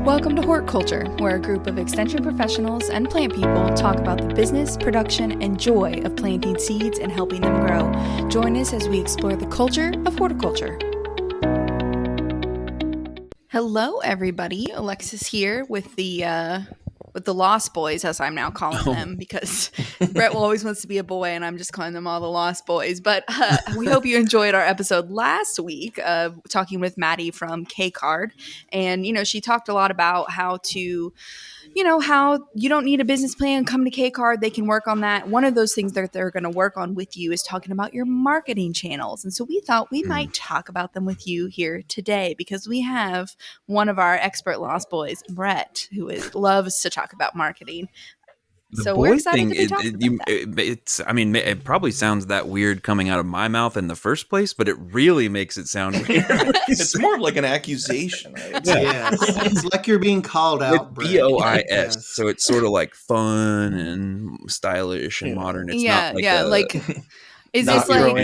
Welcome to Horticulture, where a group of extension professionals and plant people talk about the business, production, and joy of planting seeds and helping them grow. Join us as we explore the culture of horticulture. Hello, everybody. Alexis here with the Lost Boys, as I'm now calling them, because Brett always wants to be a boy, and I'm just calling them all the Lost Boys. But we hope you enjoyed our episode last week, talking with Maddie from K-Card. And, she talked a lot about how you don't need a business plan. Come to K-Card. They can work on that. One of those things that they're going to work on with you is talking about your marketing channels. And so we thought we might talk about them with you here today because we have one of our expert Lost Boys, Brett, who loves to talk about marketing. So we're excited to be talking about that. It probably sounds that weird coming out of my mouth in the first place, but it really makes it sound weird. It's more of like an accusation, right? Yes. It's like you're being called out, Brett. BOIS. Yes. So it's sort of like fun and stylish and modern. It's not like is this like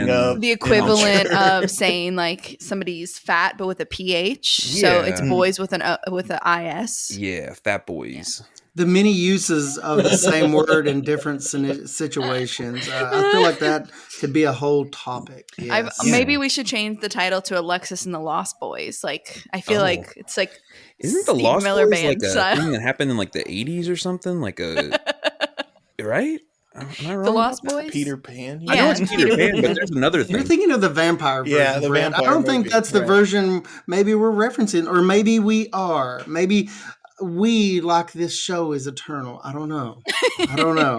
the equivalent of saying like somebody's fat but with a PH? Yeah. So it's boys with an IS. Yeah, fat boys. Yeah. The many uses of the same word in different situations. I feel like that could be a whole topic. Yes. Maybe we should change the title to Alexis and the Lost Boys. Like, I feel like it's like isn't the Lost Boys like a thing that happened in like the 80s or something? Like a right? Am I wrong? The Lost Boys? Peter Pan? Yeah. I know it's Peter Pan, but there's another thing. You're thinking of the vampire version. Yeah, the vampire I don't think that's the version maybe we're referencing, or maybe we are. Maybe we, like this show, is eternal. I don't know.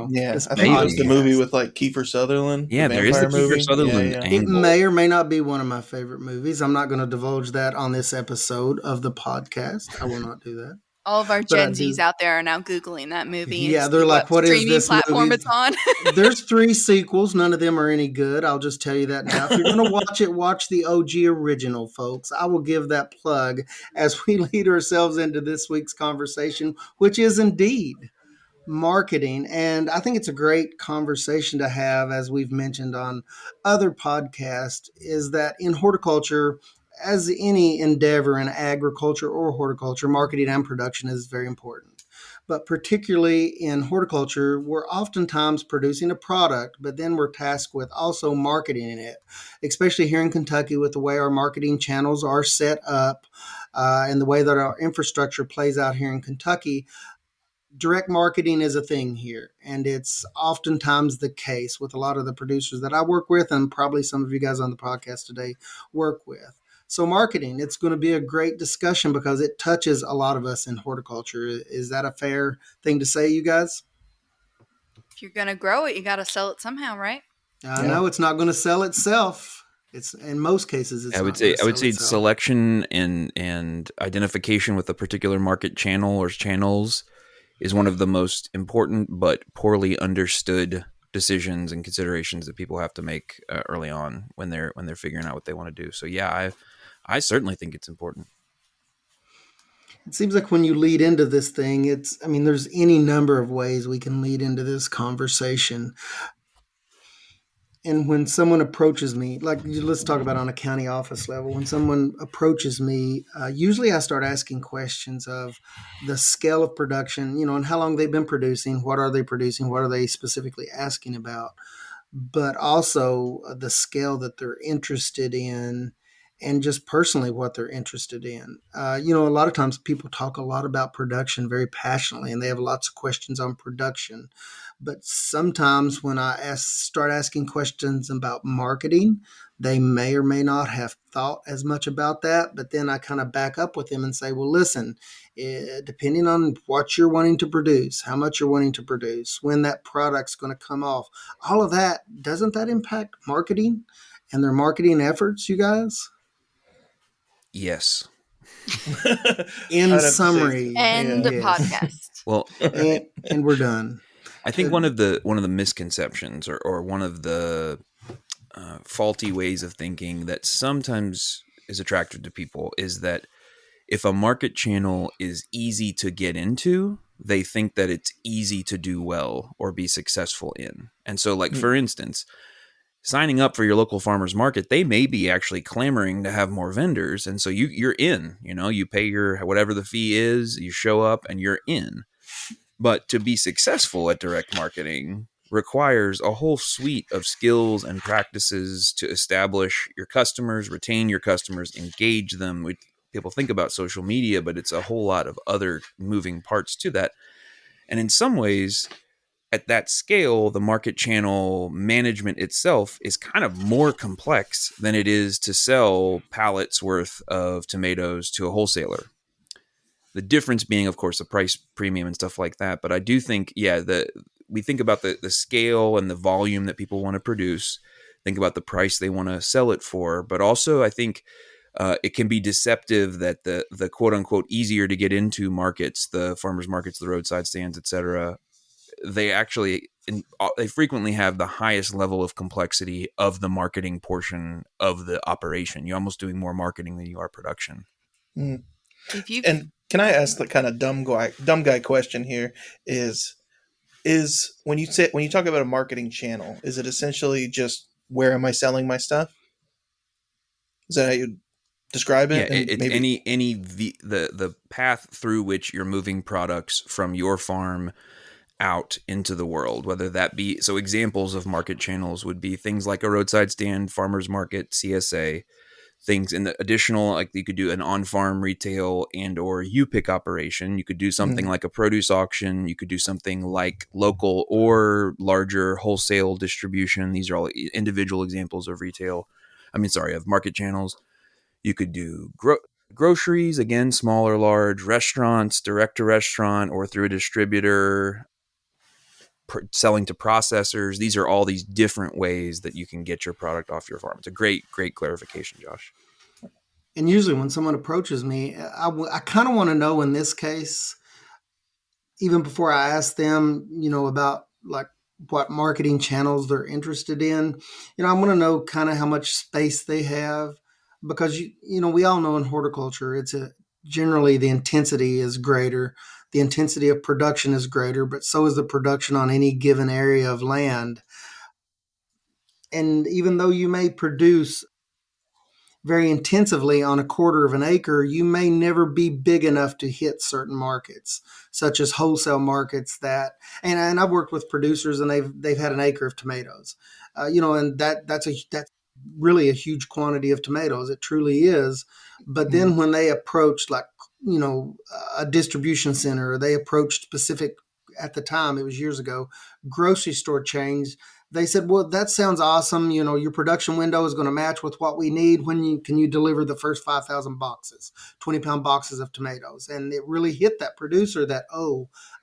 Yeah, I think it was the movie with like Kiefer Sutherland. Yeah, there is the Kiefer Sutherland angle. It may or may not be one of my favorite movies. I'm not going to divulge that on this episode of the podcast. I will not do that. All of our Gen Zs out there are now Googling that movie. Yeah, they're like, what is this platform movie? It's on? There's 3 sequels. None of them are any good. I'll just tell you that now. If you're going to watch it, watch the OG original, folks. I will give that plug as we lead ourselves into this week's conversation, which is indeed marketing. And I think it's a great conversation to have, as we've mentioned on other podcasts, is that in horticulture, as any endeavor in agriculture or horticulture, marketing and production is very important. But particularly in horticulture, we're oftentimes producing a product, but then we're tasked with also marketing it, especially here in Kentucky with the way our marketing channels are set up and the way that our infrastructure plays out here in Kentucky. Direct marketing is a thing here, and it's oftentimes the case with a lot of the producers that I work with, and probably some of you guys on the podcast today work with. So marketing, it's going to be a great discussion because it touches a lot of us in horticulture. Is that a fair thing to say, you guys? If you're going to grow it, you got to sell it somehow, right? I know it's not going to sell itself. It's in most cases. It's I would say selection and identification with a particular market channel or channels is one of the most important but poorly understood decisions and considerations that people have to make early on when they're figuring out what they want to do. So yeah, I certainly think it's important. It seems like when you lead into this thing, there's any number of ways we can lead into this conversation. And when someone approaches me, like let's talk about on a county office level, when someone approaches me, usually I start asking questions of the scale of production, and how long they've been producing, what are they producing, what are they specifically asking about, but also the scale that they're interested in and just personally what they're interested in. A lot of times people talk a lot about production very passionately, and they have lots of questions on production. But sometimes when I start asking questions about marketing, they may or may not have thought as much about that. But then I kind of back up with them and say, well, listen, depending on what you're wanting to produce, how much you're wanting to produce, when that product's going to come off, all of that, doesn't that impact marketing and their marketing efforts, you guys? Yes. In summary. End podcast. Well, and we're done. I think one of the misconceptions or one of the faulty ways of thinking that sometimes is attractive to people is that if a market channel is easy to get into, they think that it's easy to do well or be successful in. And so, like, for instance, signing up for your local farmer's market, they may be actually clamoring to have more vendors. And so you're in, you pay your whatever the fee is, you show up and you're in. But to be successful at direct marketing requires a whole suite of skills and practices to establish your customers, retain your customers, engage them. People think about social media, but it's a whole lot of other moving parts to that. And in some ways, at that scale, the market channel management itself is kind of more complex than it is to sell pallets worth of tomatoes to a wholesaler. The difference being, of course, the price premium and stuff like that. But I do think, we think about the scale and the volume that people want to produce, think about the price they want to sell it for. But also, I think it can be deceptive that the quote unquote easier to get into markets, the farmers markets, the roadside stands, etc., they frequently have the highest level of complexity of the marketing portion of the operation. You're almost doing more marketing than you are production. Mm. And can I ask the kind of dumb guy question here? Is when you talk about a marketing channel, is it essentially just where am I selling my stuff? Is that how you describe it? Yeah, it's maybe the path through which you're moving products from your farm out into the world, whether that be, so examples of market channels would be things like a roadside stand, farmers market, CSA, things in the additional, like you could do an on-farm retail and or you-pick operation. You could do something like a produce auction. You could do something like local or larger wholesale distribution. These are all individual examples of of market channels. You could do groceries, again, small or large, restaurants, direct to restaurant or through a distributor, selling to processors. These are all these different ways that you can get your product off your farm. It's a great clarification, Josh. And usually when someone approaches me, I kind of want to know in this case, even before I ask them, about like what marketing channels they're interested in, I want to know kind of how much space they have, because, we all know in horticulture, generally the intensity is greater. The intensity of production is greater, but so is the production on any given area of land. And even though you may produce very intensively on a quarter of an acre, you may never be big enough to hit certain markets, such as wholesale markets and I've worked with producers and they've had an acre of tomatoes, and that's really a huge quantity of tomatoes. It truly is. But then when they approached a distribution center, or they approached specific, at the time, it was years ago, grocery store chains, they said, well, that sounds awesome. Your production window is going to match with what we need. Can you deliver the first 5,000 boxes, 20-pound boxes of tomatoes? And it really hit that producer that,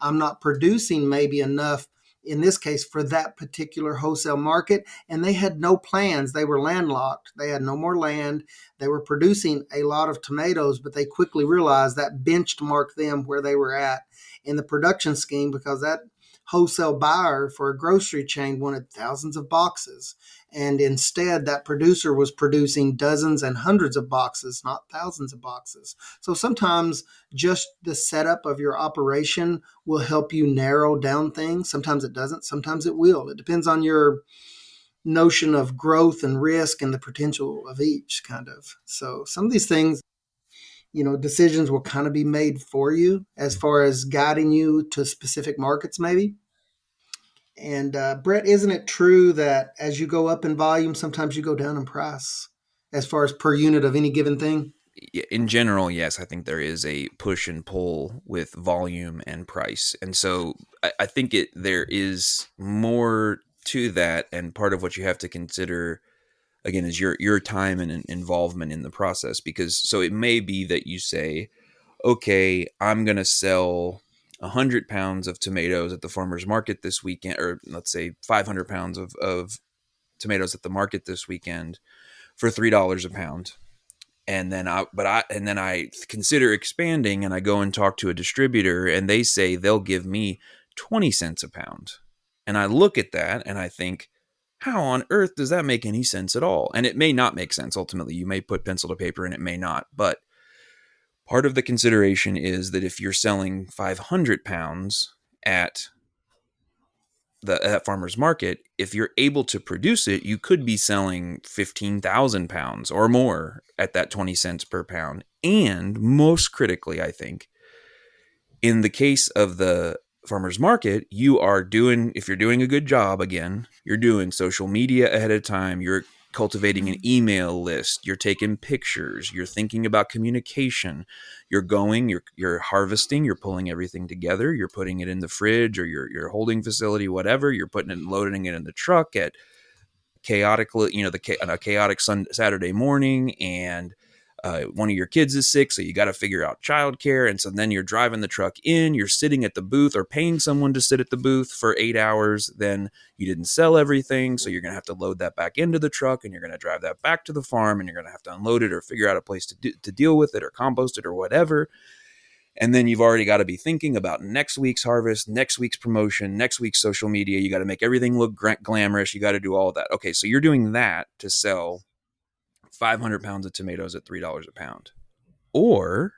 I'm not producing maybe enough, in this case, for that particular wholesale market. And they had no plans. They were landlocked. They had no more land. They were producing a lot of tomatoes, but they quickly realized that benchmarked them where they were at in the production scheme, because that wholesale buyer for a grocery chain wanted thousands of boxes. And instead, that producer was producing dozens and hundreds of boxes, not thousands of boxes. So sometimes just the setup of your operation will help you narrow down things. Sometimes it doesn't. Sometimes it will. It depends on your notion of growth and risk and the potential of each, kind of. So some of these things, decisions will kind of be made for you as far as guiding you to specific markets, maybe. And Brett, isn't it true that as you go up in volume, sometimes you go down in price as far as per unit of any given thing? In general, yes, I think there is a push and pull with volume and price. And so I think there is more to that. And part of what you have to consider, again, is your time and involvement in the process. Because so it may be that you say, okay, I'm going to sell 100 pounds of tomatoes at the farmer's market this weekend, or let's say 500 pounds of tomatoes at the market this weekend for $3 a pound. And then I consider expanding, and I go and talk to a distributor, and they say they'll give me 20 cents a pound. And I look at that and I think, how on earth does that make any sense at all? And it may not make sense. Ultimately, you may put pencil to paper and it may not. But part of the consideration is that if you're selling 500 pounds at that farmer's market, if you're able to produce it, you could be selling 15,000 pounds or more at that 20 cents per pound. And most critically, I think, in the case of the farmer's market, you are doing, if you're doing a good job, again, you're doing social media ahead of time, you're cultivating an email list, you're taking pictures, you're thinking about communication, you're going, you're harvesting, you're pulling everything together, you're putting it in the fridge or your holding facility, whatever, you're putting it, loading it in the truck at chaotically, on a chaotic Saturday morning, and one of your kids is sick, so you got to figure out childcare, and so then you're driving the truck in, you're sitting at the booth or paying someone to sit at the booth for 8 hours, then you didn't sell everything, so you're going to have to load that back into the truck, and you're going to drive that back to the farm, and you're going to have to unload it or figure out a place to deal with it or compost it or whatever. And then you've already got to be thinking about next week's harvest, next week's promotion, next week's social media. You got to make everything look glamorous. You got to do all of that. Okay, so you're doing that to sell 500 pounds of tomatoes at $3 a pound. Or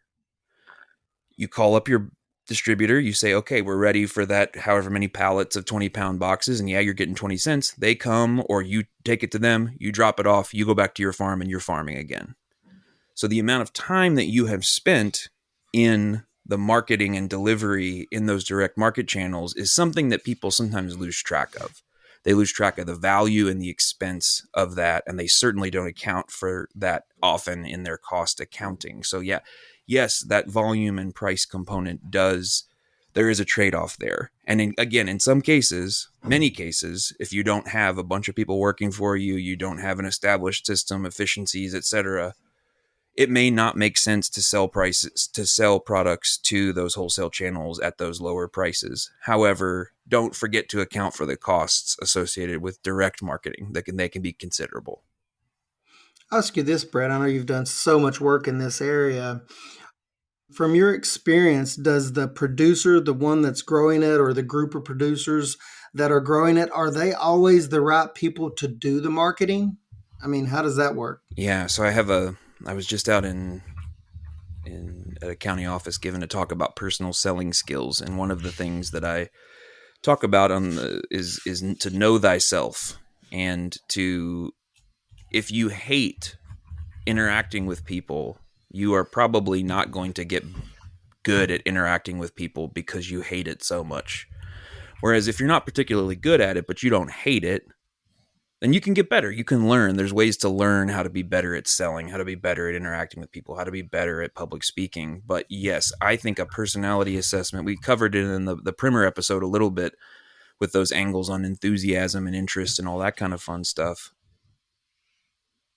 you call up your distributor, you say, okay, we're ready for that however many pallets of 20-pound boxes, and yeah, you're getting 20 cents. They come, or you take it to them, you drop it off, you go back to your farm, and you're farming again. So the amount of time that you have spent in the marketing and delivery in those direct market channels is something that people sometimes lose track of. They lose track of the value and the expense of that, and they certainly don't account for that often in their cost accounting. So yeah, yes, that volume and price component there is a trade-off there. And again, in some cases, many cases, if you don't have a bunch of people working for you, you don't have an established system, efficiencies, etc., it may not make sense to sell products to those wholesale channels at those lower prices. However, don't forget to account for the costs associated with direct marketing. They can be considerable. I'll ask you this, Brett. I know you've done so much work in this area. From your experience, does the producer, the one that's growing it, or the group of producers that are growing it, are they always the right people to do the marketing? I mean, how does that work? Yeah, so I was just out at a county office giving a talk about personal selling skills, and one of the things that I talk about is to know thyself, and if you hate interacting with people, you are probably not going to get good at interacting with people because you hate it so much. Whereas if you're not particularly good at it, but you don't hate it, then you can get better. You can learn. There's ways to learn how to be better at selling, how to be better at interacting with people, how to be better at public speaking. But yes, I think a personality assessment, we covered it in the primer episode a little bit with those angles on enthusiasm and interest and all that kind of fun stuff,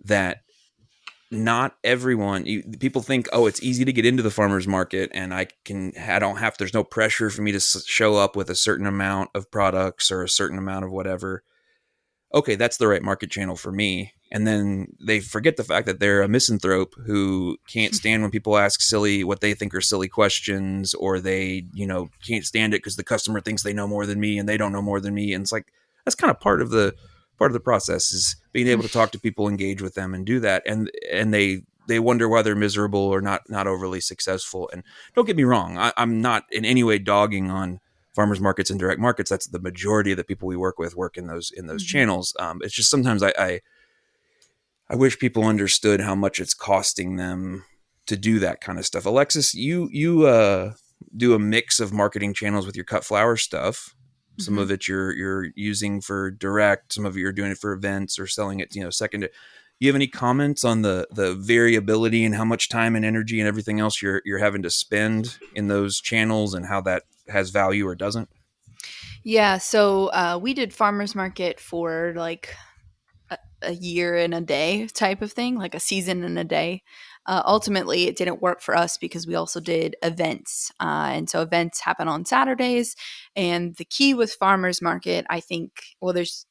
that not everyone, people think, oh, it's easy to get into the farmer's market and there's no pressure for me to show up with a certain amount of products or a certain amount of whatever. Okay, that's the right market channel for me. And then they forget the fact that they're a misanthrope who can't stand when people ask what they think are silly questions, or they, can't stand it because the customer thinks they know more than me and they don't know more than me. And it's like, that's kind of part of the process, is being able to talk to people, engage with them and do that. And they wonder why they're miserable or not overly successful. And don't get me wrong, I'm not in any way dogging on farmers markets and direct markets. That's the majority of the people we work with work in those channels. It's just sometimes I wish people understood how much it's costing them to do that kind of stuff. Alexis, you do a mix of marketing channels with your cut flower stuff. Some of it you're using for direct, some of it you're doing it for events or selling it, secondary. You have any comments on the variability and how much time and energy and everything else you're having to spend in those channels and how that has value or doesn't? Yeah, so we did farmers market for like a year and a day type of thing, like a season and a day. Ultimately, it didn't work for us because we also did events. And so events happen on Saturdays. And the key with farmers market, I think, well, there's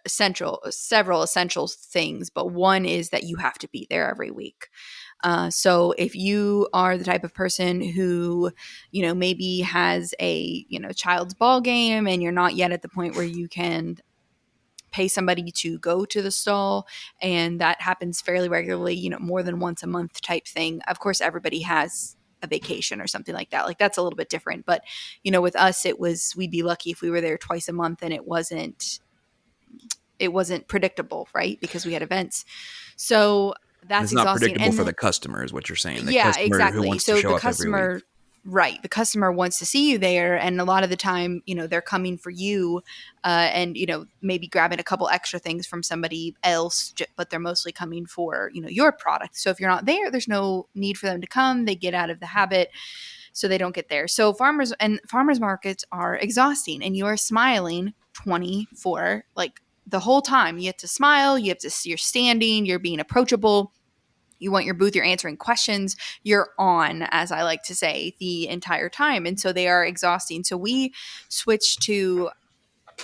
several essential things, but one is that you have to be there every week. So if you are the type of person who, maybe has a, child's ball game and you're not yet at the point where you can pay somebody to go to the stall, and that happens fairly regularly, more than once a month type thing. Of course, everybody has a vacation or something like that. Like that's a little bit different. But, with us, we'd be lucky if we were there twice a month and it wasn't predictable, right? Because we had events. So that's it's not exhausting. predictable for the customer is what you're saying. The yeah, customer exactly. who wants so to show the up every customer, week. right. The customer wants to see you there. And a lot of the time, they're coming for you and, maybe grabbing a couple extra things from somebody else, but they're mostly coming for, your product. So if you're not there, there's no need for them to come. They get out of the habit. So they don't get there. So farmers markets are exhausting, and you are smiling 24, like the whole time. You have to smile. You're standing, you're being approachable. You want your booth, you're answering questions, you're on, as I like to say, the entire time. And so they are exhausting. So we switched to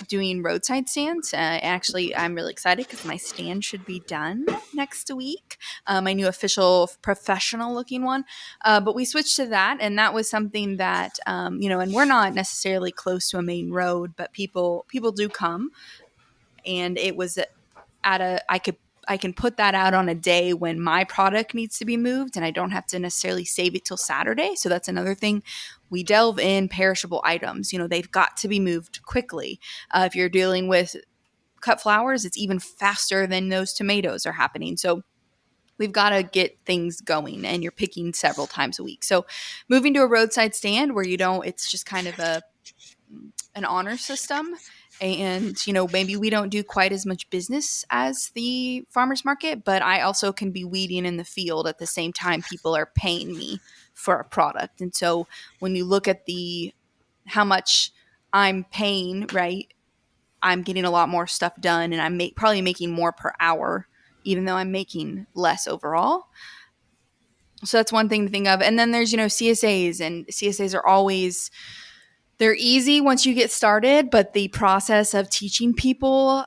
doing roadside stands. Actually, I'm really excited because my stand should be done next week. My new official professional looking one. But we switched to that. And that was something that, and we're not necessarily close to a main road, but people do come. And it was I can put that out on a day when my product needs to be moved and I don't have to necessarily save it till Saturday. So that's another thing. We delve in perishable items. They've got to be moved quickly. If you're dealing with cut flowers, it's even faster than those tomatoes are happening. So we've got to get things going, and you're picking several times a week. So moving to a roadside stand where it's just kind of an honor system. And, maybe we don't do quite as much business as the farmer's market, but I also can be weeding in the field at the same time people are paying me for a product. And so when you look at how much I'm paying, right, I'm getting a lot more stuff done, and I'm probably making more per hour, even though I'm making less overall. So that's one thing to think of. And then there's, CSAs, and CSAs are always – they're easy once you get started, but the process of teaching people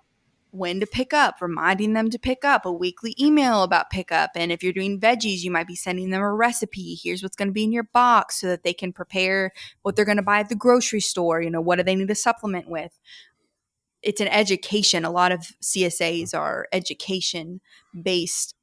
when to pick up, reminding them to pick up, a weekly email about pickup. And if you're doing veggies, you might be sending them a recipe. Here's what's going to be in your box so that they can prepare what they're going to buy at the grocery store. What do they need to supplement with? It's an education. A lot of CSAs are education based.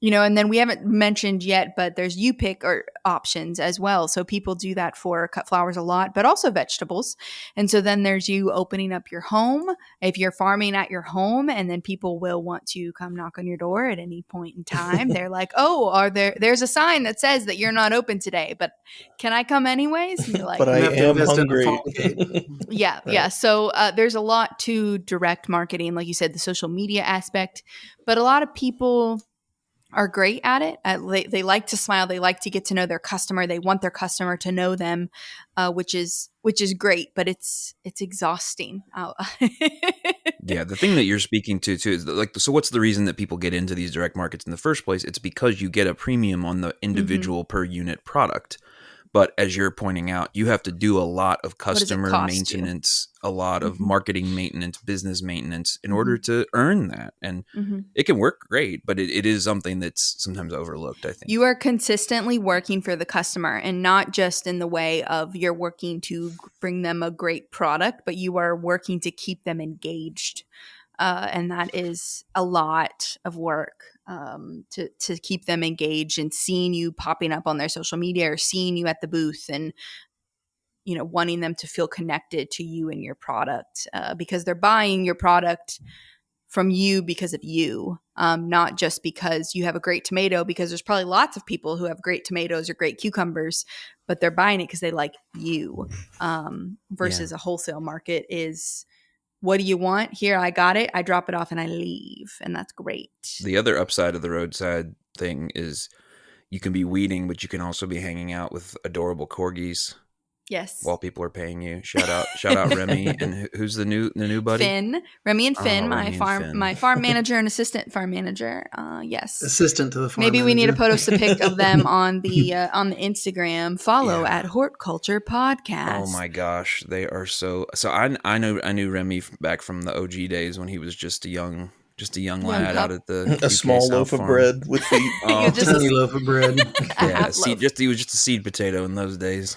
And then we haven't mentioned yet, but there's pick or options as well. So people do that for cut flowers a lot, but also vegetables. And so then there's you opening up your home if you're farming at your home, and then people will want to come knock on your door at any point in time. They're like, oh, there's a sign that says that you're not open today, but can I come anyways? And you're like, but I am hungry. Yeah. Right. Yeah. So there's a lot to direct marketing, like you said, the social media aspect, but a lot of people are great at it. They like to smile. They like to get to know their customer. They want their customer to know them, which is great, but it's exhausting. Yeah, the thing that you're speaking to too is so what's the reason that people get into these direct markets in the first place? It's because you get a premium on the individual per unit product. But as you're pointing out, you have to do a lot of customer maintenance, a lot of marketing maintenance, business maintenance in order to earn that. And it can work great, but it is something that's sometimes overlooked, I think. You are consistently working for the customer, and not just in the way of you're working to bring them a great product, but you are working to keep them engaged. And that is a lot of work to keep them engaged, and seeing you popping up on their social media or seeing you at the booth, and wanting them to feel connected to you and your product because they're buying your product from you because of you, not just because you have a great tomato, because there's probably lots of people who have great tomatoes or great cucumbers, but they're buying it because they like you versus a wholesale market is – what do you want? Here, I got it. I drop it off and I leave. And that's great. The other upside of the roadside thing is you can be weeding, but you can also be hanging out with adorable corgis. Yes. While people are paying you. Shout out Remy. And who's the new buddy? Finn. Remy and Finn, my farm manager and assistant farm manager. Yes. Assistant to the farm Maybe manager. we need to post a pic of them on the Instagram. Follow at Horticulture Podcast. Oh my gosh, they are so I knew Remy back from the OG days when he was just a young lad out at the a small loaf of bread with feet. Tiny loaf of bread. Yeah, he was just a seed potato in those days.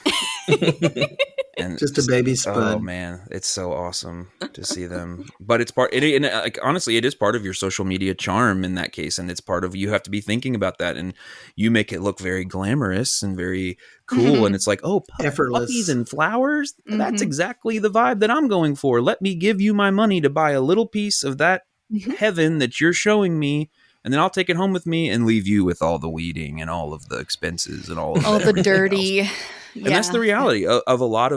and Just a baby spud. Oh man, it's so awesome to see them. But it's part, and like, honestly, it is part of your social media charm in that case, and it's part of, you have to be thinking about that, and you make it look very glamorous and very cool, and it's like, oh, effortless puppies and flowers. That's Mhm. exactly the vibe that I'm going for. Let me give you my money to buy a little piece of that heaven that you're showing me, and then I'll take it home with me and leave you with all the weeding and all of the expenses and all of All the everything dirty. else. And that's the reality of a lot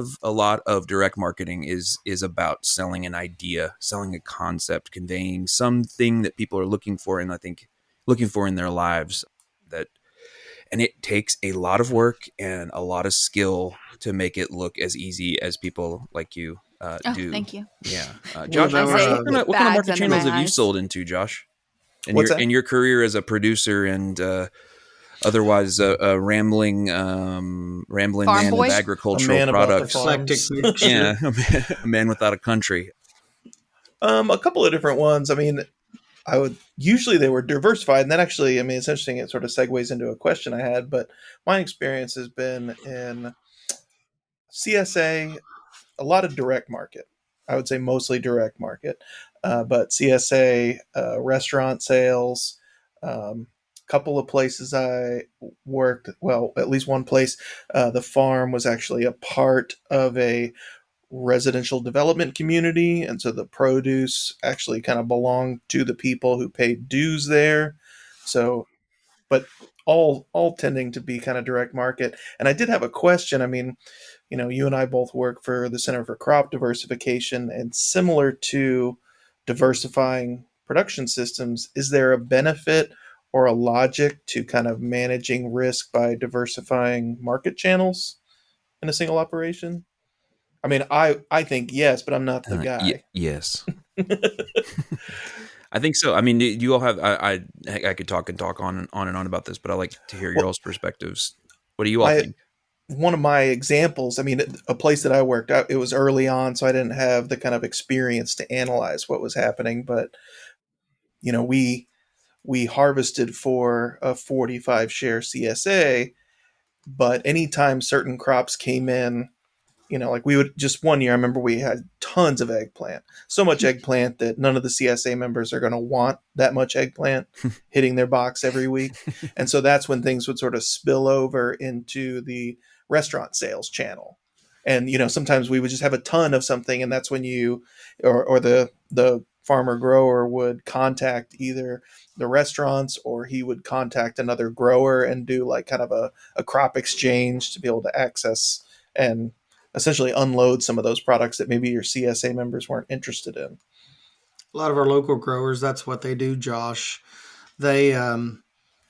of direct marketing is about selling an idea, selling a concept, conveying something that people are looking for, and I think looking for in their lives. And it takes a lot of work and a lot of skill to make it look as easy as people like you do. Thank you. Yeah, One Josh, of our, what kind of market channels have you sold into, Josh? In your career as a producer and otherwise a rambling man boy? of agricultural products. Yeah, A man without a country. A couple of different ones. I mean, usually they were diversified, and that actually, I mean, it's interesting. It sort of segues into a question I had, but my experience has been in CSA, a lot of direct market. I would say mostly direct market, but CSA, restaurant sales, couple of places I worked. Well, at least one place, the farm was actually a part of a residential development community, and so the produce actually kind of belonged to the people who paid dues there. So, but all tending to be kind of direct market. And I did have a question. I mean, you and I both work for the Center for Crop Diversification, and similar to diversifying production systems, is there a benefit or a logic to kind of managing risk by diversifying market channels in a single operation? I mean, I think yes, but I'm not the guy. Yes. I think so. I mean, you all have. I could talk on and on about this, but I like to hear your all's perspectives. What do you all think? One of my examples, I mean, a place that I worked at, it was early on, so I didn't have the kind of experience to analyze what was happening. But we harvested for a 45 share CSA, but anytime certain crops came in, like we would just one year, I remember we had tons of eggplant, so much eggplant that none of the CSA members are going to want that much eggplant hitting their box every week. And so that's when things would sort of spill over into the restaurant sales channel. And, sometimes we would just have a ton of something. And that's when or the farmer grower would contact either the restaurants, or he would contact another grower and do like kind of a crop exchange to be able to access and essentially unload some of those products that maybe your CSA members weren't interested in. A lot of our local growers, that's what they do, Josh. They,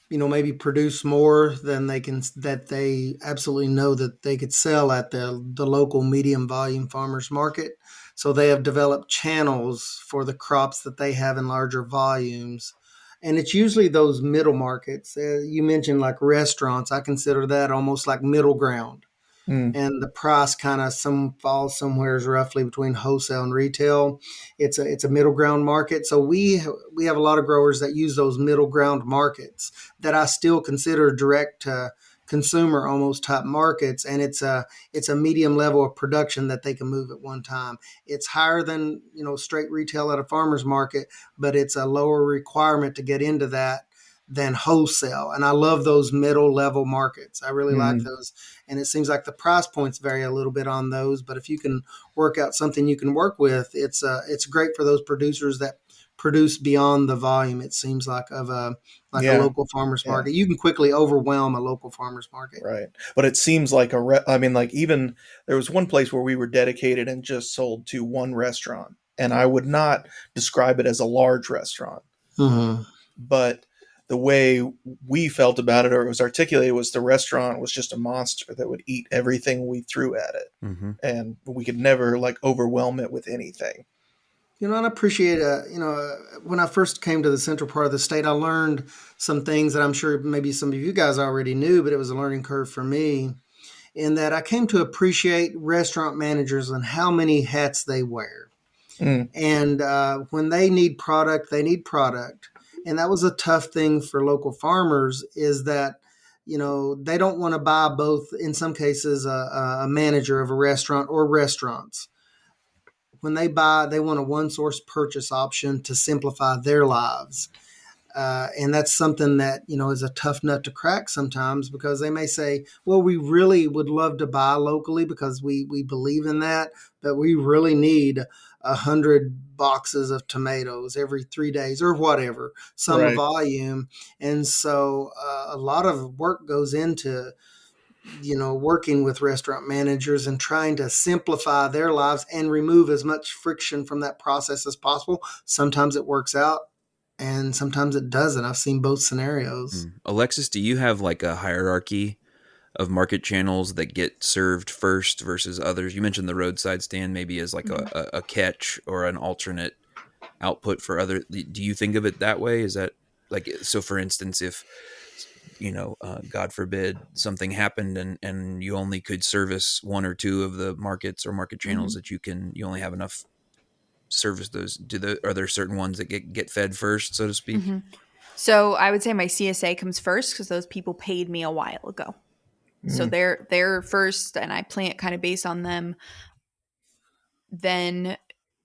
maybe produce more than that they absolutely know that they could sell at the local medium volume farmers market. So they have developed channels for the crops that they have in larger volumes. And it's usually those middle markets. You mentioned like restaurants. I consider that almost like middle ground. And the price kind of falls somewhere roughly between wholesale and retail. It's a middle ground market. So we have a lot of growers that use those middle ground markets that I still consider direct to consumer almost type markets, and it's a medium level of production that they can move at one time. It's higher than straight retail at a farmer's market, but it's a lower requirement to get into that than wholesale. And I love those middle level markets. I really like those. And it seems like the price points vary a little bit on those, but if you can work out something you can work with, it's great for those producers that produce beyond the volume, it seems like, of a local farmer's market. You can quickly overwhelm a local farmer's market. Right. But it seems like even there was one place where we were dedicated and just sold to one restaurant. And I would not describe it as a large restaurant. Mm-hmm. But the way we felt about it, or it was articulated, was the restaurant was just a monster that would eat everything we threw at it. Mm-hmm. And we could never overwhelm it with anything. And I appreciate, when I first came to the central part of the state, I learned some things that I'm sure maybe some of you guys already knew, but it was a learning curve for me, in that I came to appreciate restaurant managers and how many hats they wear. And when they need product, they need product. And that was a tough thing for local farmers, is that they don't want to buy both, in some cases, a manager of a restaurant or restaurants. When they buy, they want a one source purchase option to simplify their lives. And that's something that, is a tough nut to crack sometimes, because they may say, well, we really would love to buy locally because we believe in that, but we really need 100 boxes of tomatoes every 3 days or whatever, some Right. volume. And so a lot of work goes into working with restaurant managers and trying to simplify their lives and remove as much friction from that process as possible. Sometimes it works out and sometimes it doesn't. I've seen both scenarios. Alexis, do you have like a hierarchy of market channels that get served first versus others? You mentioned the roadside stand maybe as like a catch or an alternate output for other. Do you think of it that way? Is that like, so for instance, if, God forbid something happened and you only could service one or two of the markets or market channels that you only have enough service those, are there certain ones that get fed first, so to speak? So I would say my CSA comes first because those people paid me a while ago. So they're first, and I plant kind of based on them. Then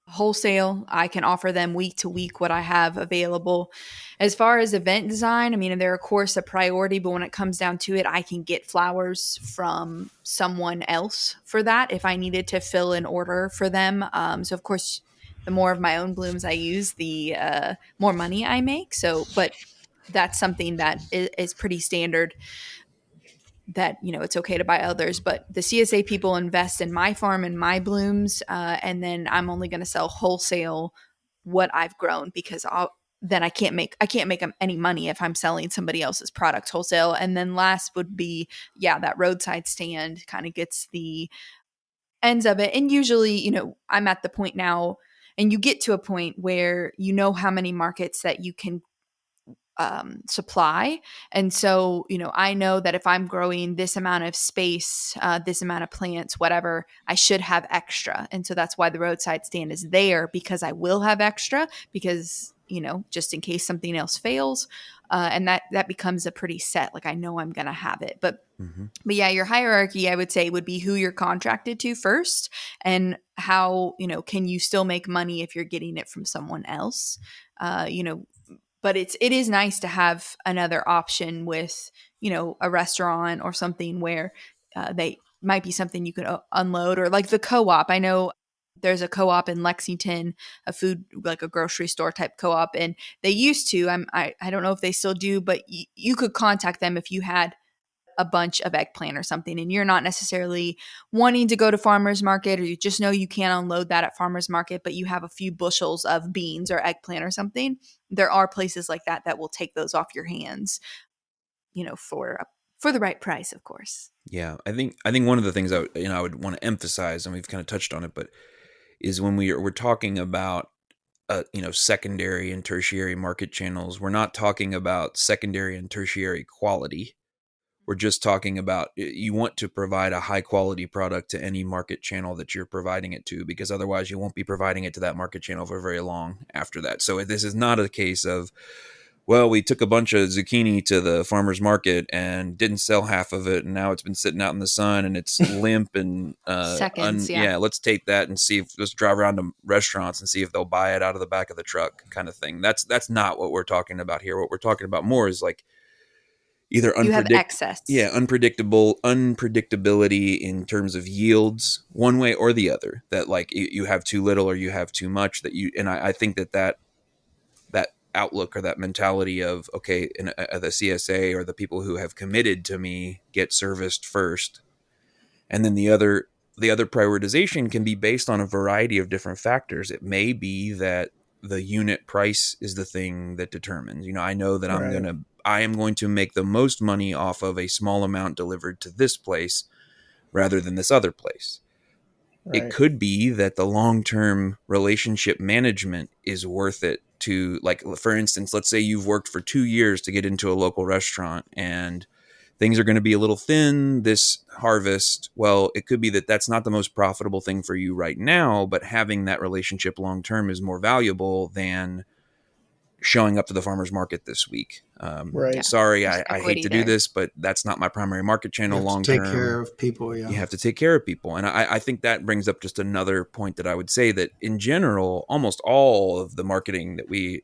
wholesale, I can offer them week to week what I have available. As far as event design, I mean, they're of course a priority, but when it comes down to it, I can get flowers from someone else for that if I needed to fill an order for them. So of course, the more of my own blooms I use, the more money I make. So, but that's something that is pretty standard, that it's okay to buy others, but the CSA people invest in my farm and my blooms, and then I'm only going to sell wholesale what I've grown, because I can't make any money if I'm selling somebody else's product wholesale. And then last would be that roadside stand kind of gets the ends of it. And usually I'm at the point now, and you get to a point where how many markets that you can supply. And so, I know that if I'm growing this amount of space, this amount of plants, whatever, I should have extra. And so that's why the roadside stand is there, because I will have extra, because, just in case something else fails. And that becomes a pretty set, like I know I'm going to have it. But yeah, your hierarchy, I would say, would be who you're contracted to first, and how, can you still make money if you're getting it from someone else? But it is nice to have another option with, a restaurant or something where they might be something you could unload, or like the co-op. I know there's a co-op in Lexington, a food, like a grocery store type co-op, and they used to, I don't know if they still do, but you could contact them if you had a bunch of eggplant or something, and you're not necessarily wanting to go to farmer's market, or you just know you can't unload that at farmer's market, but you have a few bushels of beans or eggplant or something. There are places like that will take those off your hands, for the right price, of course. Yeah, I think one of the things I would want to emphasize, and we've kind of touched on it, but is when we're talking about secondary and tertiary market channels, we're not talking about secondary and tertiary quality. We're just talking about, you want to provide a high quality product to any market channel that you're providing it to, because otherwise you won't be providing it to that market channel for very long after that. So this is not a case of, well, we took a bunch of zucchini to the farmer's market and didn't sell half of it, and now it's been sitting out in the sun and it's limp and seconds. Let's take that and let's drive around to restaurants and see if they'll buy it out of the back of the truck, kind of thing. That's not what we're talking about here. What we're talking about more is like either you have excess. Yeah, unpredictability in terms of yields, one way or the other. That like you have too little or you have too much. I think that outlook or that mentality of, okay, the CSA or the people who have committed to me get serviced first, and then the other prioritization can be based on a variety of different factors. It may be that the unit price is the thing that determines. I know that I am going to make the most money off of a small amount delivered to this place rather than this other place. Right. It could be that the long-term relationship management is worth it to, like, for instance, let's say you've worked for 2 years to get into a local restaurant and things are going to be a little thin this harvest. Well, it could be that that's not the most profitable thing for you right now, but having that relationship long-term is more valuable than showing up to the farmer's market this week. Right. Sorry, There's I hate equity to there. do this, but that's not my primary market You channel have long to term. take care of people. Yeah. You have to take care of people. And I think that brings up just another point that I would say, that in general, almost all of the marketing that the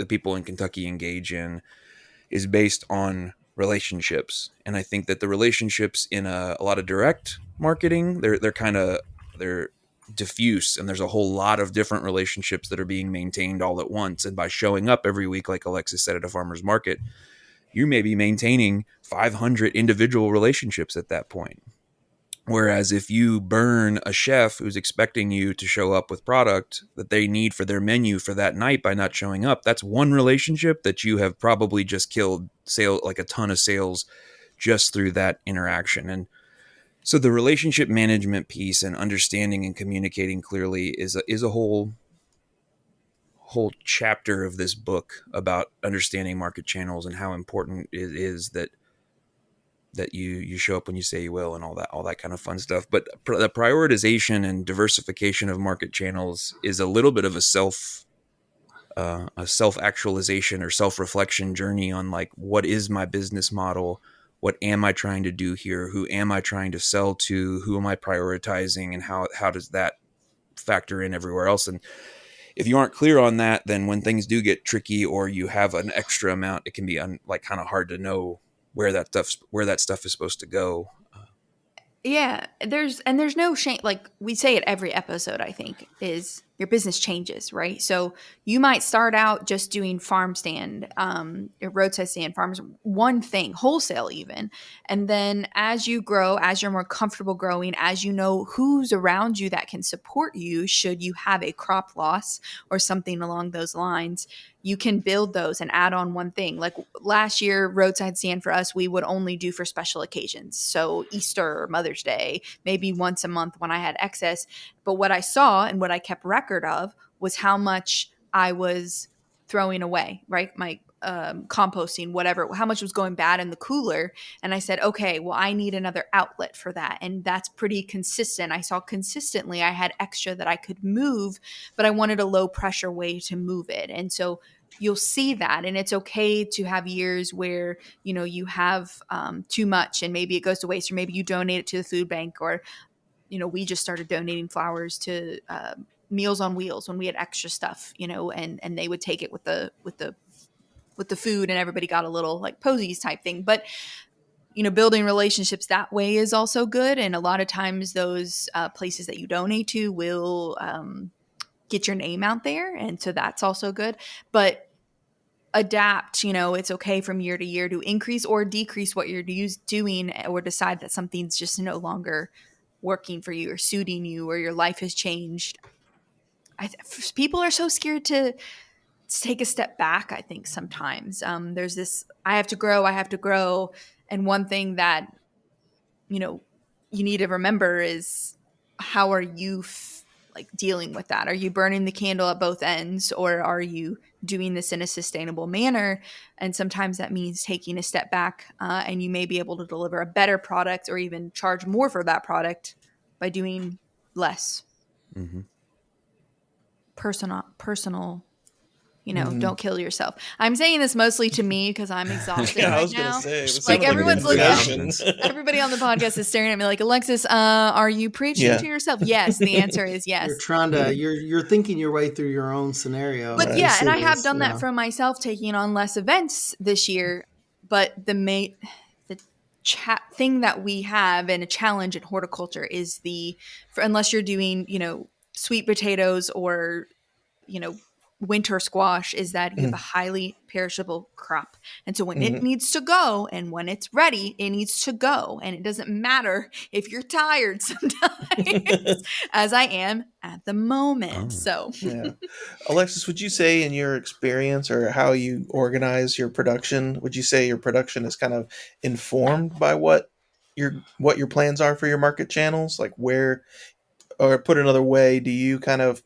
people in Kentucky engage in is based on relationships. And I think that the relationships in a lot of direct marketing, they're diffuse, and there's a whole lot of different relationships that are being maintained all at once. And by showing up every week, like Alexis said, at a farmer's market, you may be maintaining 500 individual relationships at that point. Whereas if you burn a chef who's expecting you to show up with product that they need for their menu for that night by not showing up, that's one relationship that you have probably just killed like a ton of sales just through that interaction. And so the relationship management piece and understanding and communicating clearly is a whole chapter of this book about understanding market channels and how important it is that you show up when you say you will, and all that kind of fun stuff. But the prioritization and diversification of market channels is a little bit of a self-actualization or self-reflection journey on, like, what is my business model? What am I trying to do here? Who am I trying to sell to? Who am I prioritizing? And how does that factor in everywhere else? And if you aren't clear on that, then when things do get tricky or you have an extra amount, it can be kind of hard to know where that stuff is supposed to go. Yeah, there's no shame. Like we say it every episode, I think, is your business changes, right? So you might start out just doing farm stand, roadside stand, farmers, one thing, wholesale even. And then as you grow, as you're more comfortable growing, as you know who's around you that can support you should you have a crop loss or something along those lines, you can build those and add on one thing. Like last year, roadside stand for us, we would only do for special occasions. So Easter, Mother's Day, maybe once a month when I had excess. But what I saw and what I kept record of was how much I was throwing away, right? My composting, whatever, how much was going bad in the cooler. And I said, okay, well, I need another outlet for that. And that's pretty consistent. I saw consistently I had extra that I could move, but I wanted a low pressure way to move it. And so you'll see that. And it's okay to have years where, you have too much and maybe it goes to waste, or maybe you donate it to the food bank, or, we just started donating flowers to Meals on Wheels when we had extra stuff, and they would take it with the food, and everybody got a little like posies type thing. But building relationships that way is also good. And a lot of times those places that you donate to will get your name out there. And so that's also good. But adapt, it's okay from year to year to increase or decrease what you're doing, or decide that something's just no longer working for you or suiting you, or your life has changed. People are so scared to take a step back. I think sometimes there's this, I have to grow. And one thing that, you need to remember is, how are you like dealing with that? Are you burning the candle at both ends, or are you doing this in a sustainable manner? And sometimes that means taking a step back, and you may be able to deliver a better product or even charge more for that product by doing less. Mm-hmm. Personal. Don't kill yourself. I'm saying this mostly to me because I'm exhausted Yeah, I right was gonna now. say, it was Like something everyone's in looking. invitation. Everybody on the podcast is staring at me like, Alexis, are you preaching Yeah. to yourself? Yes, the answer is yes. You're trying to you're thinking your way through your own scenario. But Right. yeah, and I have done that for myself, taking on less events this year. But the thing that we have, and a challenge in horticulture, is unless you're doing, sweet potatoes or, winter squash, is that you have a highly perishable crop. And so when it needs to go, and when it's ready, it needs to go. And it doesn't matter if you're tired sometimes, as I am at the moment. So Yeah. Alexis, would you say, in your experience or how you organize your production, would you say your production is kind of informed by what your plans are for your market channels? Like where, or put another way, do you kind of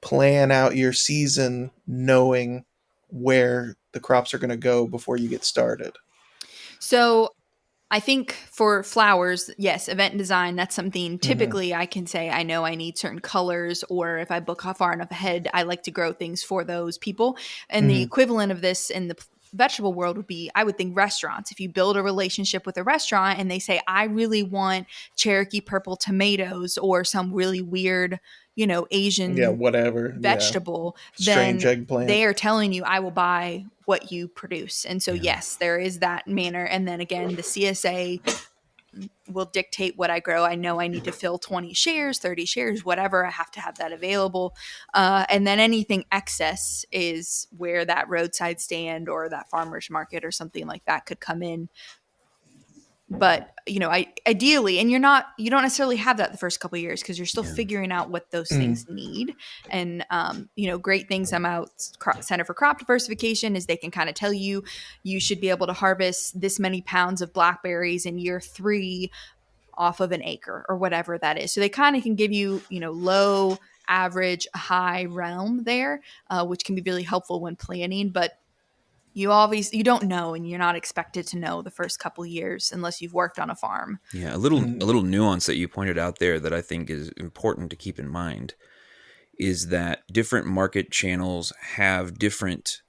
plan out your season knowing where the crops are going to go before you get started? So I think for flowers, yes, event design, that's something typically I can say I know I need certain colors, or if I book how far enough ahead, I like to grow things for those people. And the equivalent of this in the vegetable world would be, I would think, restaurants. If you build a relationship with a restaurant and they say, I really want Cherokee purple tomatoes or some really weird, Asian whatever. Yeah. vegetable, Strange then eggplant. they are telling you, I will buy what you produce. And so, yes, there is that manner. And then again, the CSA will dictate what I grow. I know I need to fill 20 shares, 30 shares, whatever. I have to have that available. And then anything excess is where that roadside stand or that farmer's market or something like that could come in. But ideally, and you don't necessarily have that the first couple of years because you're still figuring out what those things need. And great things about Center for Crop Diversification is they can kind of tell you should be able to harvest this many pounds of blackberries in year 3 off of an acre or whatever that is. So they kind of can give you low, average, high realm there, which can be really helpful when planning. But you don't know, and you're not expected to know the first couple years unless you've worked on a farm. Yeah, a little nuance that you pointed out there that I think is important to keep in mind is that different market channels have different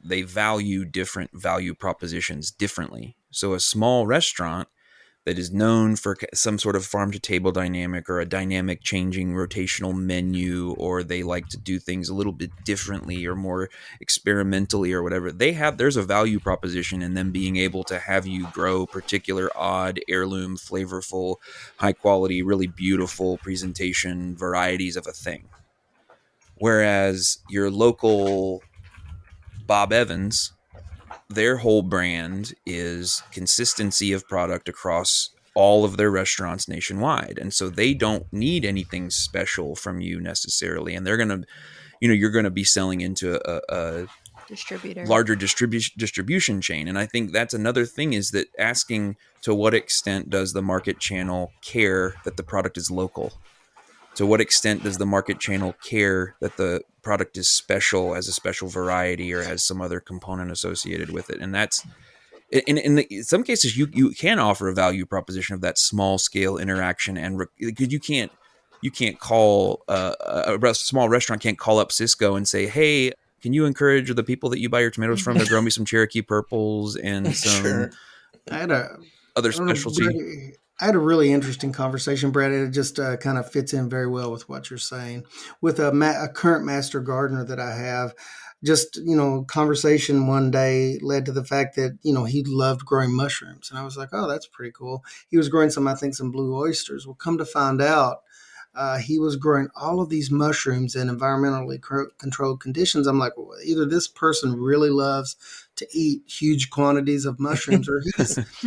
they value different value propositions differently. So a small restaurant that is known for some sort of farm to table dynamic or a dynamic changing rotational menu, or they like to do things a little bit differently or more experimentally or whatever, there's a value proposition in them being able to have you grow particular odd, heirloom, flavorful, high quality, really beautiful presentation varieties of a thing. Whereas your local Bob Evans, their whole brand is consistency of product across all of their restaurants nationwide. And so they don't need anything special from you necessarily. And they're going to, you're going to be selling into a distributor, larger distribution chain. And I think that's another thing, is that asking to what extent does the market channel care that the product is local? To what extent does the market channel care that the product is special as a special variety or has some other component associated with it? And that's in some cases you can offer a value proposition of that small scale interaction, and you can't call a small restaurant can't call up Cisco and say, hey, can you encourage the people that you buy your tomatoes from to grow me some Cherokee purples and some other specialty? I had a really interesting conversation, Brad. It just kind of fits in very well with what you're saying. With a current master gardener that I have, just, conversation one day led to the fact that, he loved growing mushrooms. And I was like, oh, that's pretty cool. He was growing some blue oysters. Well, come to find out, he was growing all of these mushrooms in environmentally controlled conditions. I'm like, well, either this person really loves to eat huge quantities of mushrooms, or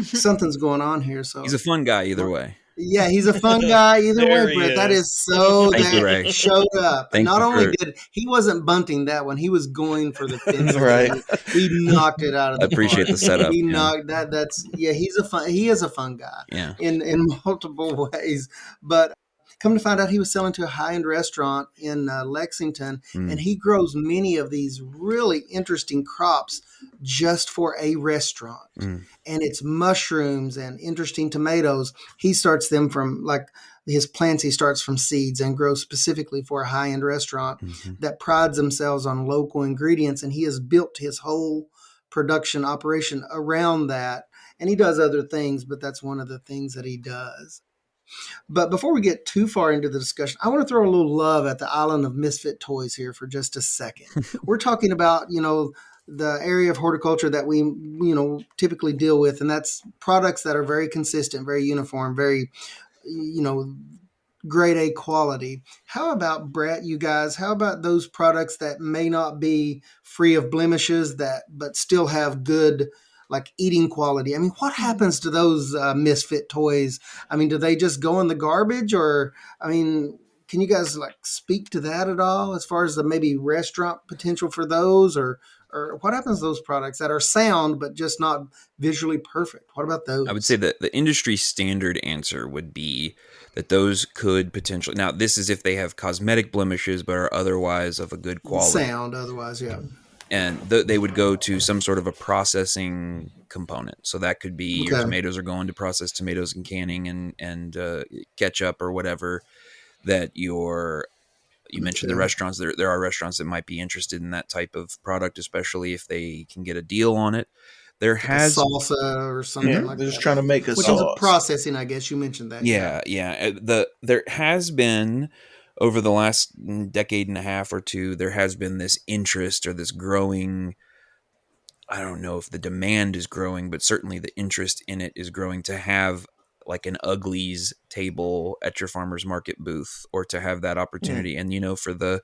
something's going on here. So he's a fun guy either way. Yeah, he's a fun guy either way, but that is so that showed up. Not only did he wasn't bunting that one, he was going for the fence. Right. He knocked it out of the I appreciate the setup. He knocked that. He is a fun guy. Yeah. In multiple ways. But come to find out, he was selling to a high-end restaurant in Lexington, and he grows many of these really interesting crops just for a restaurant. And it's mushrooms and interesting tomatoes. He starts them from, his plants, he starts from seeds and grows specifically for a high-end restaurant that prides themselves on local ingredients. And he has built his whole production operation around that. And he does other things, but that's one of the things that he does. But before we get too far into the discussion, I want to throw a little love at the island of misfit toys here for just a second. We're talking about, the area of horticulture that we, typically deal with, and that's products that are very consistent, very uniform, very, grade A quality. How about, Brett, you guys, how about those products that may not be free of blemishes but still have good eating quality? I mean, what happens to those misfit toys? I mean, do they just go in the garbage, or, can you guys speak to that at all as far as the maybe restaurant potential for those, or what happens to those products that are sound but just not visually perfect? What about those? I would say that the industry standard answer would be that those could potentially, now this is if they have cosmetic blemishes but are otherwise of a good quality. Sound otherwise, yeah. and they would go to some sort of a processing component. So that could be your tomatoes are going to process tomatoes and canning and ketchup or whatever that you mentioned the restaurants. There are restaurants that might be interested in that type of product, especially if they can get a deal on it. There like has a salsa or something like they're that. just trying to make a which sauce. is a processing, I guess you mentioned that. Yeah. There has been over the last decade and a half or two, there has been this interest or this growing. I don't know if the demand is growing, but certainly the interest in it is growing to have like an Uglies table at your farmer's market booth, or to have that opportunity. And for the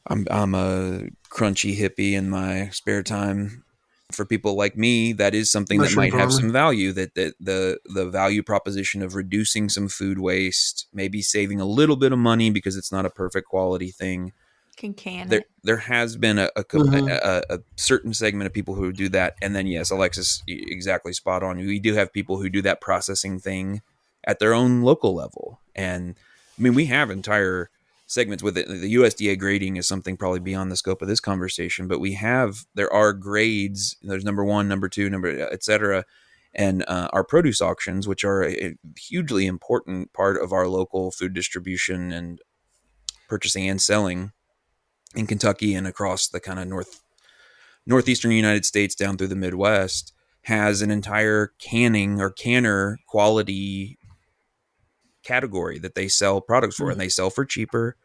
I'm a crunchy hippie in my spare time. For people like me, that is something that Mushroom might have farmer. some value. That the value proposition of reducing some food waste, maybe saving a little bit of money because it's not a perfect quality thing. Can There it? there has been a certain segment of people who do that, and then yes, Alexis, exactly spot on. We do have people who do that processing thing at their own local level, and I mean we have entire segments with it. The USDA grading is something probably beyond the scope of this conversation, but there are grades. There's number 1, number 2, etc. And our produce auctions, which are a hugely important part of our local food distribution and purchasing and selling in Kentucky and across the kind of northeastern United States down through the Midwest, has an entire canning or canner quality category that they sell products for, and they sell for cheaper,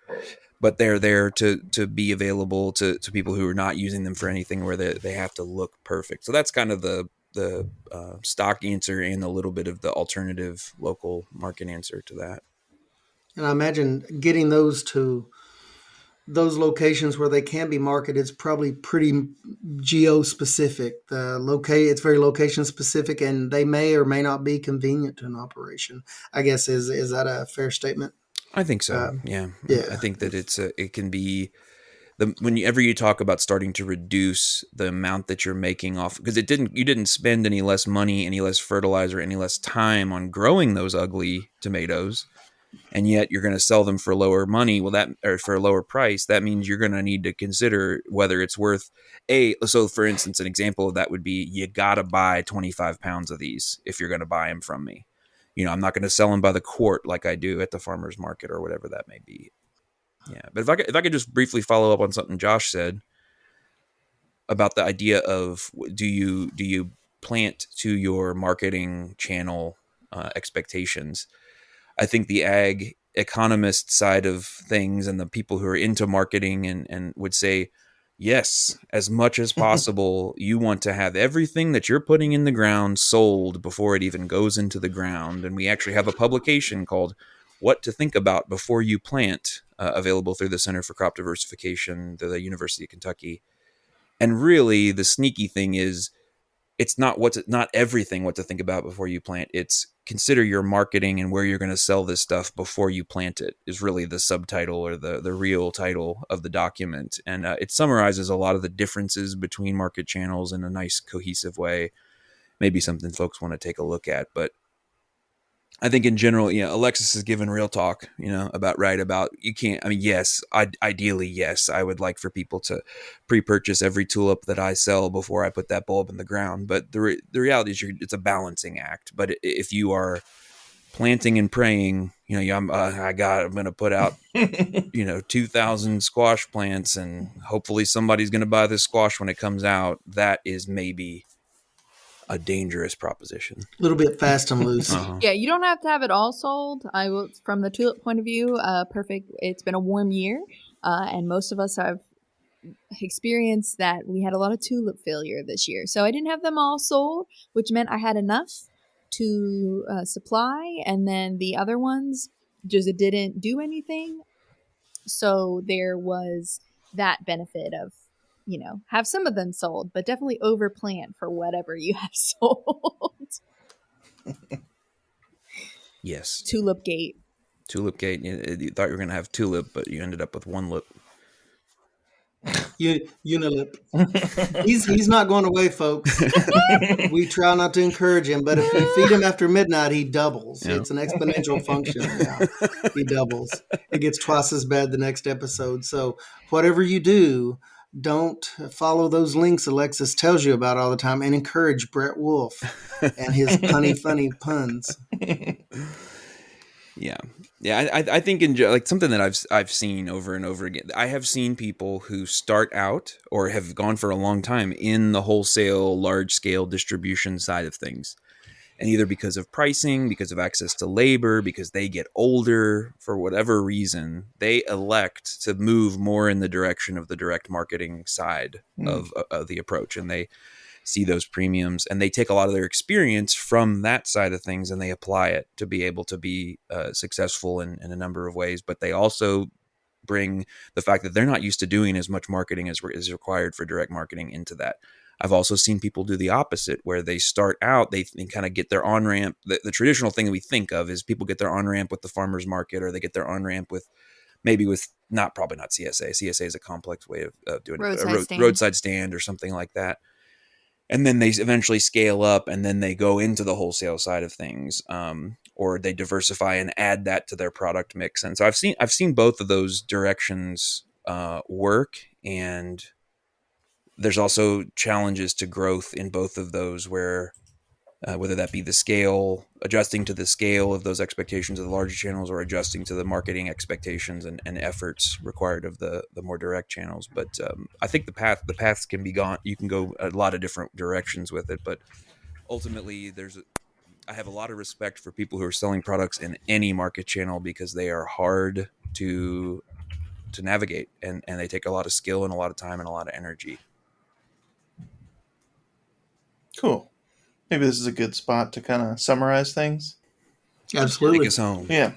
but they're there to be available to people who are not using them for anything where they have to look perfect. So that's kind of the stock answer and a little bit of the alternative local market answer to that. And I imagine getting those to those locations where they can be marketed is probably pretty geo specific. It's very location specific, and they may or may not be convenient to an operation. I guess is that a fair statement? I think so. Yeah. I think that it can be whenever you talk about starting to reduce the amount that you're making off, because you didn't spend any less money, any less fertilizer, any less time on growing those ugly tomatoes, and yet you're going to sell them for lower money. Well, or for a lower price, that means you're going to need to consider whether it's worth so for instance, an example of that would be, you got to buy 25 pounds of these if you're going to buy them from me. I'm not going to sell them by the quart like I do at the farmer's market or whatever that may be. Yeah. But if I could just briefly follow up on something Josh said about the idea of, do you plant to your marketing channel expectations? I think the ag economist side of things and the people who are into marketing and would say, yes, as much as possible, you want to have everything that you're putting in the ground sold before it even goes into the ground. And we actually have a publication called What to Think About Before You Plant, available through the Center for Crop Diversification, the University of Kentucky. And really, the sneaky thing is, it's not everything what to think about before you plant. It's consider your marketing and where you're going to sell this stuff before you plant it, is really the subtitle or the real title of the document. And it summarizes a lot of the differences between market channels in a nice cohesive way. Maybe something folks want to take a look at, but I think in general, Alexis has given real talk, about you can't. I mean, yes, ideally, yes, I would like for people to pre-purchase every tulip that I sell before I put that bulb in the ground. But the reality is, it's a balancing act. But if you are planting and praying, I'm going to put out, 2,000 squash plants, and hopefully somebody's going to buy this squash when it comes out. That is maybe a dangerous proposition. A little bit fast and loose. Yeah, you don't have to have it all sold. I will, from the tulip point of view, perfect. It's been a warm year, and most of us have experienced that we had a lot of tulip failure this year. So I didn't have them all sold, which meant I had enough to supply, and then the other ones just didn't do anything. So there was that benefit of, have some of them sold, but definitely overplan for whatever you have sold. Yes. Tulip Gate. You thought you were going to have tulip, but you ended up with one lip. Unilip. He's not going away, folks. We try not to encourage him, but if you feed him after midnight, he doubles. Yeah. It's an exponential function. Yeah, he doubles. It gets twice as bad the next episode. So whatever you do, don't follow those links Alexis tells you about all the time, and encourage Brett Wolf and his funny puns. Yeah. I think like something that I've seen over and over again. I have seen people who start out or have gone for a long time in the wholesale, large scale distribution side of things. And either because of pricing, because of access to labor, because they get older, for whatever reason, they elect to move more in the direction of the direct marketing side of the approach. And they see those premiums, and they take a lot of their experience from that side of things and they apply it to be able to be successful in a number of ways. But they also bring the fact that they're not used to doing as much marketing as is required for direct marketing into that. I've also seen people do the opposite, where they start out, they kind of get their on-ramp. The traditional thing that we think of is people get their on-ramp with the farmer's market, or they get their on-ramp with probably not CSA. CSA is a complex way of doing it. Roadside stand or something like that. And then they eventually scale up, and then they go into the wholesale side of things, or they diversify and add that to their product mix. And so I've seen both of those directions work, and there's also challenges to growth in both of those, where whether that be the scale, adjusting to the scale of those expectations of the larger channels, or adjusting to the marketing expectations and efforts required of the more direct channels. But I think the paths can be gone. You can go a lot of different directions with it, but ultimately I have a lot of respect for people who are selling products in any market channel, because they are hard to navigate, and they take a lot of skill and a lot of time and a lot of energy. Cool. Maybe this is a good spot to kind of summarize things. Absolutely. Take us home. Yeah.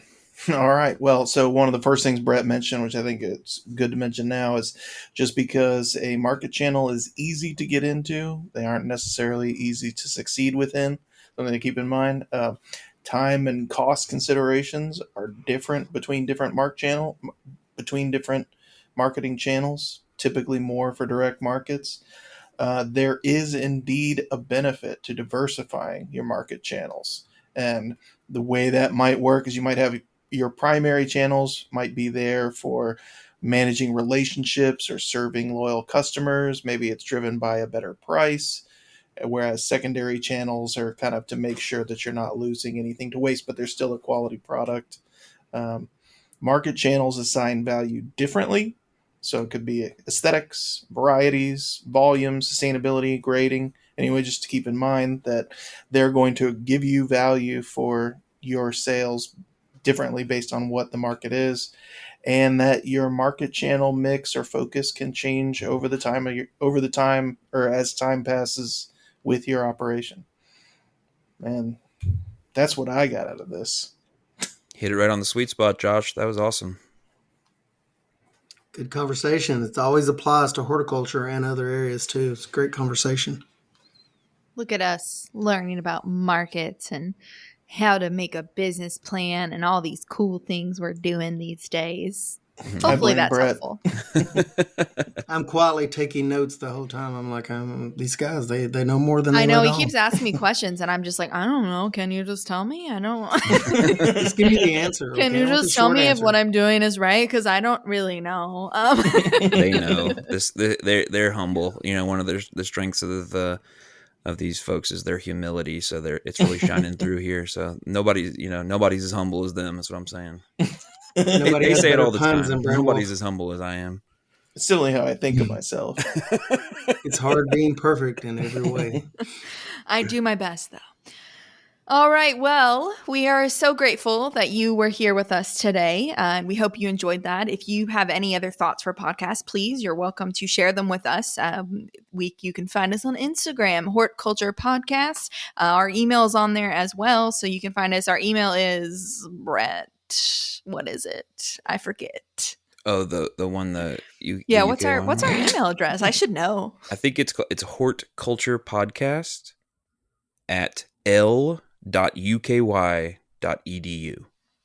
All right. Well, so one of the first things Brett mentioned, which I think it's good to mention now, is just because a market channel is easy to get into, they aren't necessarily easy to succeed within. Something to keep in mind. Time and cost considerations are different between different marketing channels, typically more for direct markets. There is indeed a benefit to diversifying your market channels. And the way that might work is you might have your primary channels might be there for managing relationships or serving loyal customers. Maybe it's driven by a better price, whereas secondary channels are kind of to make sure that you're not losing anything to waste, but there's still a quality product. Market channels assign value differently. So it could be aesthetics, varieties, volume, sustainability, grading. Anyway, just to keep in mind that they're going to give you value for your sales differently based on what the market is, and that your market channel mix or focus can change over the time or as time passes with your operation. And that's what I got out of this. Hit it right on the sweet spot, Josh. That was awesome. Good conversation. It always applies to horticulture and other areas too. It's a great conversation. Look at us learning about markets and how to make a business plan and all these cool things we're doing these days. Hopefully that's Brett. helpful. I'm quietly taking notes the whole time. I'm like, these guys, they know more than they I know. let He on. keeps asking me questions, and I'm just like, I don't know. Can you just tell me? I don't. Just give me the answer. Can you just tell me if what I'm doing is right? Because I don't really know. They know this. They're humble. You know, one of the strengths of these folks is their humility. So it's really shining through here. So nobody's as humble as them. That's what I'm saying. They say it all the time. Nobody's as humble as I am. It's still how I think of myself. It's hard being perfect in every way. I do my best, though. All right. Well, we are so grateful that you were here with us today. And we hope you enjoyed that. If you have any other thoughts for podcasts, please, you're welcome to share them with us. You can find us on Instagram, Horticulture Podcast. Our email is on there as well. So you can find us. Our email is Brett. What is it? I forget. Oh, the one that you. Yeah. What's our email address? I should know. I think it's horticulture podcast at l.uky.edu.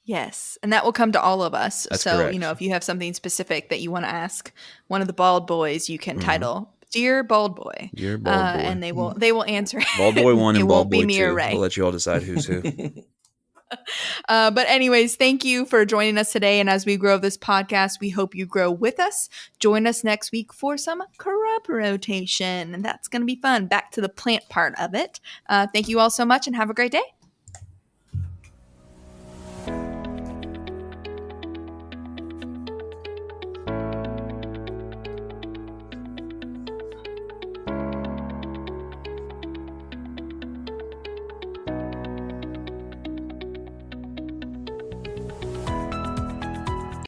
Yes, and that will come to all of us. That's so, correct. If you have something specific that you want to ask one of the bald boys, you can title "Dear Bald Boy." Dear Bald Boy, and they will answer. Bald Boy 1 and Bald Boy 2. Me or Ray. We'll let you all decide who's who. But anyways, thank you for joining us today. And as we grow this podcast, we hope you grow with us. Join us next week for some crop rotation. And that's going to be fun. Back to the plant part of it. Thank you all so much and have a great day.